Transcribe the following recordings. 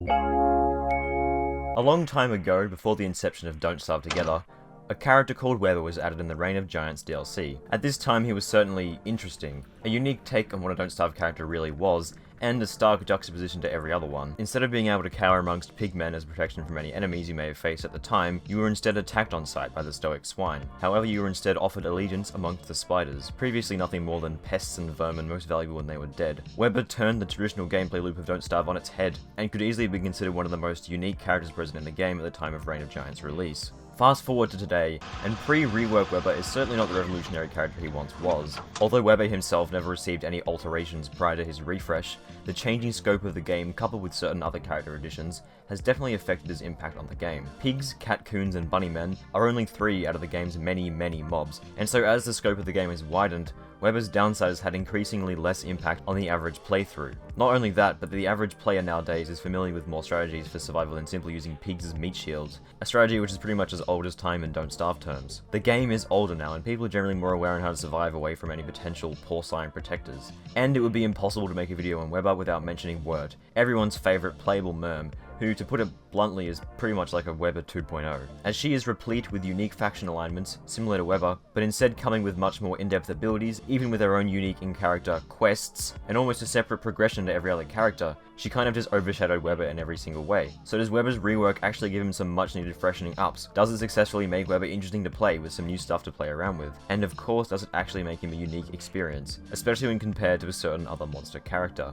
A long time ago, before the inception of Don't Starve Together, a character called Weber was added in the Reign of Giants DLC. At this time he was certainly interesting, a unique take on what a Don't Starve character really was, and a stark juxtaposition to every other one. Instead of being able to cower amongst pigmen as protection from any enemies you may have faced at the time, you were instead attacked on sight by the stoic swine. However, you were instead offered allegiance amongst the spiders, previously nothing more than pests and vermin most valuable when they were dead. Weber turned the traditional gameplay loop of Don't Starve on its head, and could easily be considered one of the most unique characters present in the game at the time of Reign of Giants release. Fast forward to today, and pre-Rework Weber is certainly not the revolutionary character he once was. Although Weber himself never received any alterations prior to his refresh, the changing scope of the game, coupled with certain other character additions, has definitely affected his impact on the game. Pigs, catcoons, and bunnymen are only 3 out of the game's many mobs, and so as the scope of the game has widened, Weber's downside has had increasingly less impact on the average playthrough. Not only that, but the average player nowadays is familiar with more strategies for survival than simply using pigs as meat shields, a strategy which is pretty much as old as time in Don't Starve terms. The game is older now, and people are generally more aware on how to survive away from any potential porcine protectors. And it would be impossible to make a video on Weber without mentioning Wirt, everyone's favourite playable merm, who, to put it bluntly, is pretty much like a Weber 2.0, as she is replete with unique faction alignments, similar to Weber, but instead coming with much more in-depth abilities, even with her own unique in-character quests, and almost a separate progression to every other character. She kind of just overshadowed Weber in every single way. So does Weber's rework actually give him some much needed freshening ups? Does it successfully make Weber interesting to play with some new stuff to play around with? And of course, does it actually make him a unique experience, especially when compared to a certain other monster character?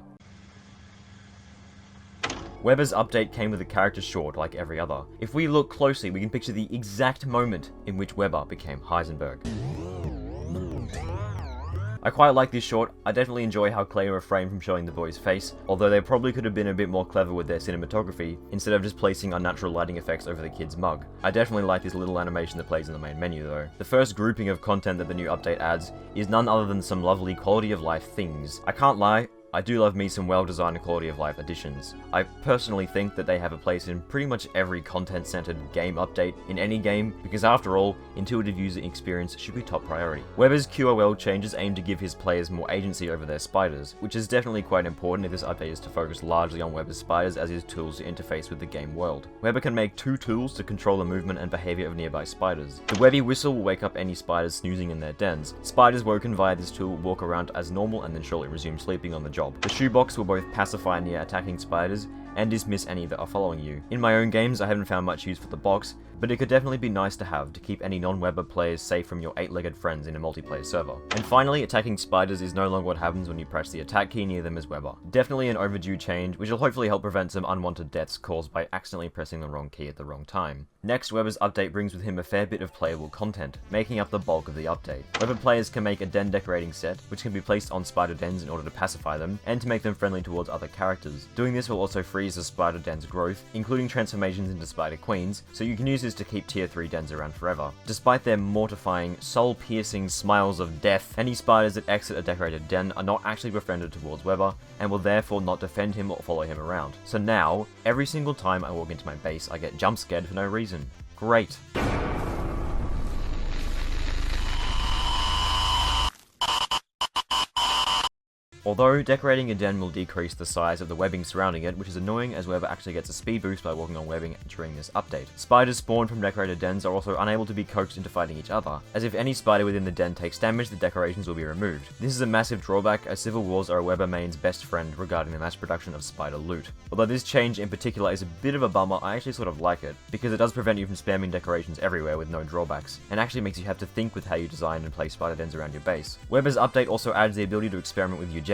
Weber's update came with a character short like every other. If we look closely, we can picture the exact moment in which Weber became Heisenberg. I quite like this short. I definitely enjoy how Clay refrained from showing the boy's face, although they probably could have been a bit more clever with their cinematography, instead of just placing unnatural lighting effects over the kid's mug. I definitely like this little animation that plays in the main menu though. The first grouping of content that the new update adds is none other than some lovely quality of life things. I can't lie, I do love me some well-designed quality of life additions. I personally think that they have a place in pretty much every content-centered game update in any game, because after all, intuitive user experience should be top priority. Weber's QOL changes aim to give his players more agency over their spiders, which is definitely quite important if this update is to focus largely on Weber's spiders as his tools to interface with the game world. Weber can make 2 tools to control the movement and behavior of nearby spiders. The Webby whistle will wake up any spiders snoozing in their dens. Spiders woken via this tool will walk around as normal and then shortly resume sleeping on the job. The shoebox will both pacify near attacking spiders and dismiss any that are following you. In my own games, I haven't found much use for the box, but it could definitely be nice to have to keep any non-Weber players safe from your 8-legged friends in a multiplayer server. And finally, attacking spiders is no longer what happens when you press the attack key near them as Weber. Definitely an overdue change, which will hopefully help prevent some unwanted deaths caused by accidentally pressing the wrong key at the wrong time. Next, Weber's update brings with him a fair bit of playable content, making up the bulk of the update. Weber players can make a den decorating set, which can be placed on spider dens in order to pacify them, and to make them friendly towards other characters. Doing this will also freeze the spider den's growth, including transformations into spider queens, so you can use this to keep tier 3 dens around forever. Despite their mortifying, soul-piercing smiles of death, any spiders that exit a decorated den are not actually befriended towards Weber, and will therefore not defend him or follow him around. So now, every single time I walk into my base, I get jump scared for no reason. Great. Although decorating a den will decrease the size of the webbing surrounding it, which is annoying as Weber actually gets a speed boost by walking on webbing during this update. Spiders spawned from decorated dens are also unable to be coaxed into fighting each other, as if any spider within the den takes damage, the decorations will be removed. This is a massive drawback, as civil wars are a Weber main's best friend regarding the mass production of spider loot. Although this change in particular is a bit of a bummer, I actually sort of like it, because it does prevent you from spamming decorations everywhere with no drawbacks, and actually makes you have to think with how you design and place spider dens around your base. Weber's update also adds the ability to experiment with eugenics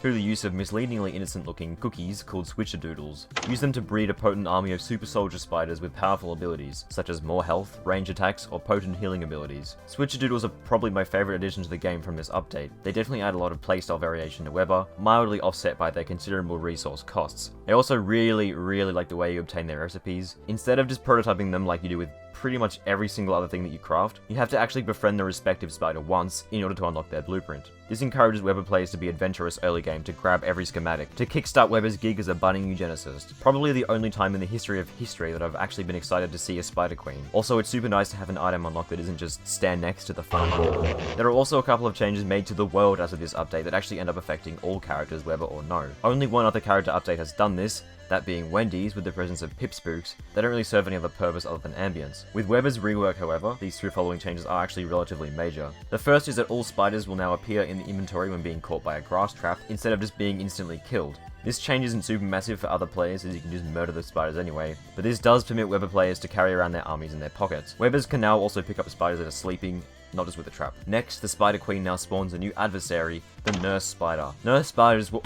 through the use of misleadingly innocent-looking cookies called switcherdoodles. Use them to breed a potent army of super soldier spiders with powerful abilities, such as more health, range attacks, or potent healing abilities. Switcherdoodles are probably my favorite addition to the game from this update. They definitely add a lot of playstyle variation to Weber, mildly offset by their considerable resource costs. I also really like the way you obtain their recipes. Instead of just prototyping them like you do with pretty much every single other thing that you craft, you have to actually befriend the respective spider once in order to unlock their blueprint. This encourages Weber players to be adventurous early game to grab every schematic, to kickstart Weber's gig as a budding eugenicist. Probably the only time in the history of history that I've actually been excited to see a spider queen. Also, it's super nice to have an item unlocked that isn't just stand next to the fun ball. There are also a couple of changes made to the world as of this update that actually end up affecting all characters, Weber or no. Only one other character update has done this, that being Wendy's with the presence of pip spooks that don't really serve any other purpose other than ambience. With Weber's rework, however, these two following changes are actually relatively major. The first is that all spiders will now appear in the inventory when being caught by a grass trap, instead of just being instantly killed. This change isn't super massive for other players as you can just murder the spiders anyway, but this does permit Weber players to carry around their armies in their pockets. Webers can now also pick up spiders that are sleeping, not just with a trap. Next, the Spider Queen now spawns a new adversary, the Nurse Spider. Nurse Spiders will—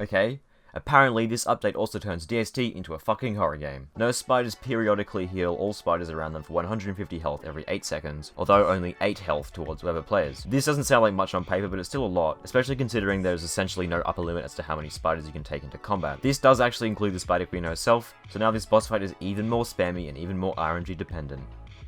Okay. Apparently, this update also turns DST into a fucking horror game. Nurse spiders periodically heal all spiders around them for 150 health every 8 seconds, although only 8 health towards Weber players. This doesn't sound like much on paper, but it's still a lot, especially considering there's essentially no upper limit as to how many spiders you can take into combat. This does actually include the Spider Queen herself, so now this boss fight is even more spammy and even more RNG dependent.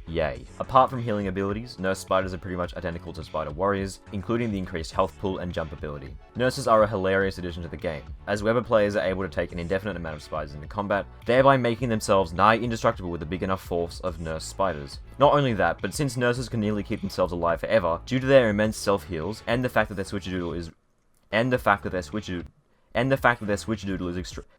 Yay. Apart from healing abilities, nurse spiders are pretty much identical to spider warriors, including the increased health pool and jump ability. Nurses are a hilarious addition to the game, as Weber players are able to take an indefinite amount of spiders into combat, thereby making themselves nigh indestructible with a big enough force of nurse spiders. Not only that, but since nurses can nearly keep themselves alive forever, due to their immense self-heals, and the fact that their switchadoodle is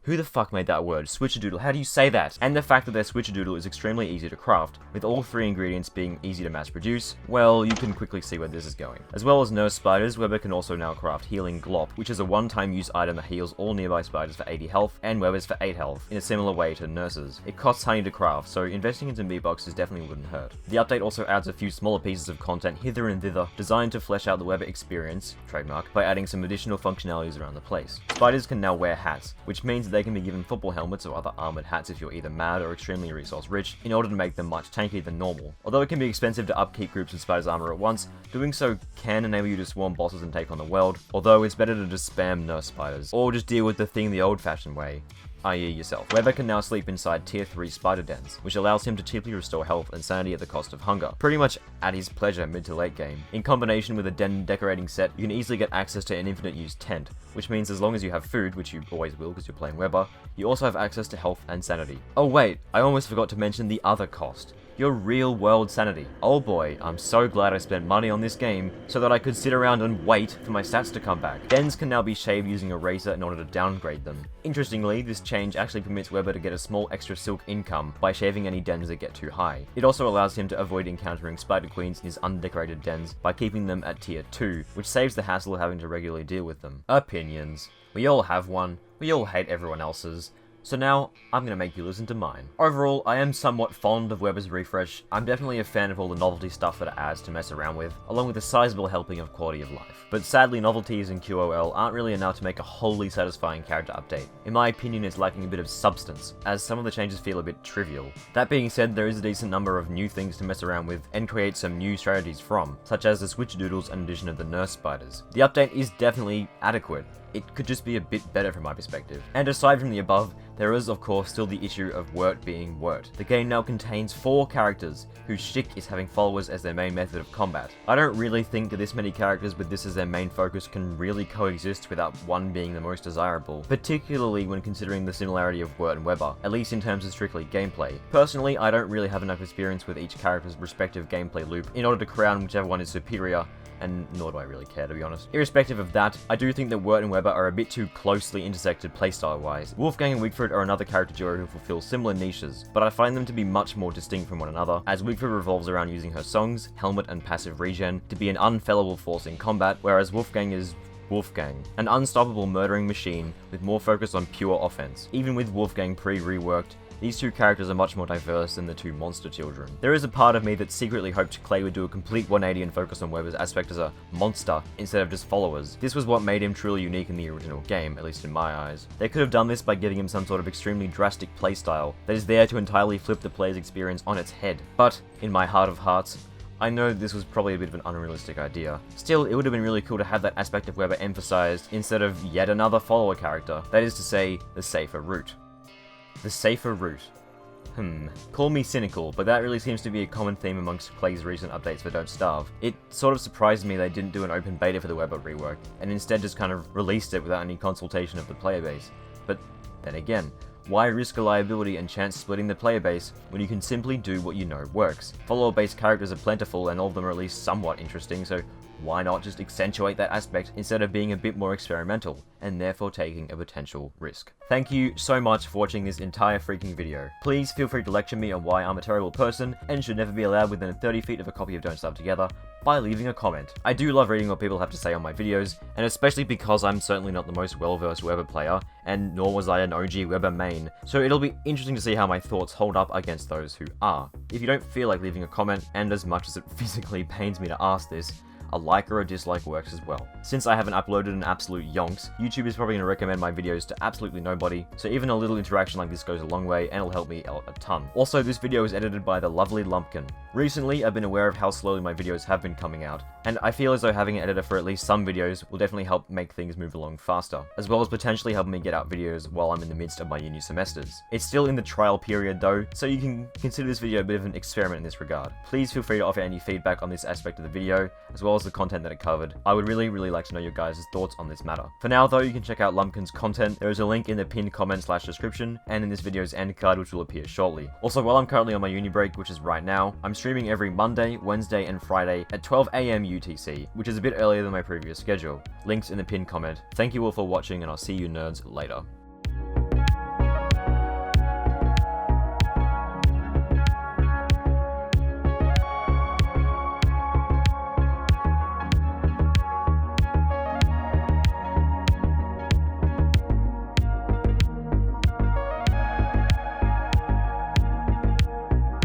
who the fuck made that word? Switchadoodle, how do you say that? And the fact that their switchadoodle is extremely easy to craft, with all 3 ingredients being easy to mass produce, well, you can quickly see where this is going. As well as nurse spiders, Weber can also now craft Healing Glop, which is a one-time use item that heals all nearby spiders for 80 health, and Webers for 8 health, in a similar way to nurses. It costs honey to craft, so investing in some V-Bucks definitely wouldn't hurt. The update also adds a few smaller pieces of content hither and thither, designed to flesh out the Weber experience, trademark, by adding some additional functionalities around the place. Spiders can now wear hats, which means that they can be given football helmets or other armored hats if you're either mad or extremely resource rich, in order to make them much tankier than normal. Although it can be expensive to upkeep groups of spiders armor at once, doing so can enable you to swarm bosses and take on the world, although it's better to just spam nurse spiders, or just deal with the thing the old-fashioned way, i.e. yourself. Weber can now sleep inside tier 3 spider dens, which allows him to cheaply restore health and sanity at the cost of hunger, pretty much at his pleasure mid to late game. In combination with a den decorating set, you can easily get access to an infinite use tent, which means as long as you have food, which you always will because you're playing Weber, you also have access to health and sanity. Oh wait, I almost forgot to mention the other cost. Your real world sanity. Oh boy, I'm so glad I spent money on this game so that I could sit around and wait for my stats to come back. Dens can now be shaved using a razor in order to downgrade them. Interestingly, this change actually permits Weber to get a small extra silk income by shaving any dens that get too high. It also allows him to avoid encountering spider queens in his undecorated dens by keeping them at tier 2, which saves the hassle of having to regularly deal with them. Opinions. We all have one. We all hate everyone else's. So now, I'm going to make you listen to mine. Overall, I am somewhat fond of Weber's refresh. I'm definitely a fan of all the novelty stuff that it adds to mess around with, along with a sizable helping of quality of life. But sadly, novelties in QOL aren't really enough to make a wholly satisfying character update. In my opinion, it's lacking a bit of substance, as some of the changes feel a bit trivial. That being said, there is a decent number of new things to mess around with and create some new strategies from, such as the switchadoodles and addition of the nurse spiders. The update is definitely adequate. It could just be a bit better from my perspective. And aside from the above, there is of course still the issue of wort being wort. The game now contains 4 characters, whose shtick is having followers as their main method of combat. I don't really think that this many characters with this as their main focus can really coexist without one being the most desirable, particularly when considering the similarity of Wort and Weber, at least in terms of strictly gameplay. Personally, I don't really have enough experience with each character's respective gameplay loop in order to crown whichever one is superior, and nor do I really care, to be honest. Irrespective of that, I do think that Wort and Weber are a bit too closely intersected playstyle-wise. Wolfgang and Wigford are another character duo who fulfill similar niches, but I find them to be much more distinct from one another, as Wigford revolves around using her songs, helmet and passive regen to be an unfellable force in combat, whereas Wolfgang is Wolfgang, an unstoppable murdering machine with more focus on pure offense. Even with Wolfgang pre-reworked, these two characters are much more diverse than the two monster children. There is a part of me that secretly hoped Clay would do a complete 180 and focus on Weber's aspect as a monster instead of just followers. This was what made him truly unique in the original game, at least in my eyes. They could have done this by giving him some sort of extremely drastic playstyle that is there to entirely flip the player's experience on its head. But, in my heart of hearts, I know this was probably a bit of an unrealistic idea. Still, it would have been really cool to have that aspect of Weber emphasized instead of yet another follower character. That is to say, the safer route. The safer route. Call me cynical, but that really seems to be a common theme amongst Clay's recent updates for Don't Starve. It sort of surprised me they didn't do an open beta for the Weber rework, and instead just kind of released it without any consultation of the player base. But then again, why risk a liability and chance splitting the player base when you can simply do what you know works? Follower-based characters are plentiful and all of them are at least somewhat interesting, so Why not just accentuate that aspect instead of being a bit more experimental, and therefore taking a potential risk? Thank you so much for watching this entire freaking video. Please feel free to lecture me on why I'm a terrible person and should never be allowed within 30 feet of a copy of Don't Starve Together by leaving a comment. I do love reading what people have to say on my videos, and especially because I'm certainly not the most well-versed Weber player, and nor was I an OG Weber main, so it'll be interesting to see how my thoughts hold up against those who are. If you don't feel like leaving a comment, and as much as it physically pains me to ask this, a like or a dislike works as well. Since I haven't uploaded an absolute yonks, YouTube is probably going to recommend my videos to absolutely nobody, so even a little interaction like this goes a long way and it'll help me out a ton. Also, this video is edited by the lovely Lumpkin. Recently, I've been aware of how slowly my videos have been coming out, and I feel as though having an editor for at least some videos will definitely help make things move along faster, as well as potentially helping me get out videos while I'm in the midst of my uni semesters. It's still in the trial period though, so you can consider this video a bit of an experiment in this regard. Please feel free to offer any feedback on this aspect of the video, as well as the content that it covered. I would really like to know your guys' thoughts on this matter. For now though, you can check out Lumpkin's content. There is a link in the pinned comment/description, and in this video's end card, which will appear shortly. Also, while I'm currently on my uni break, which is right now, I'm streaming every Monday, Wednesday, and Friday at 12 AM UTC, which is a bit earlier than my previous schedule. Links in the pinned comment. Thank you all for watching, and I'll see you nerds later.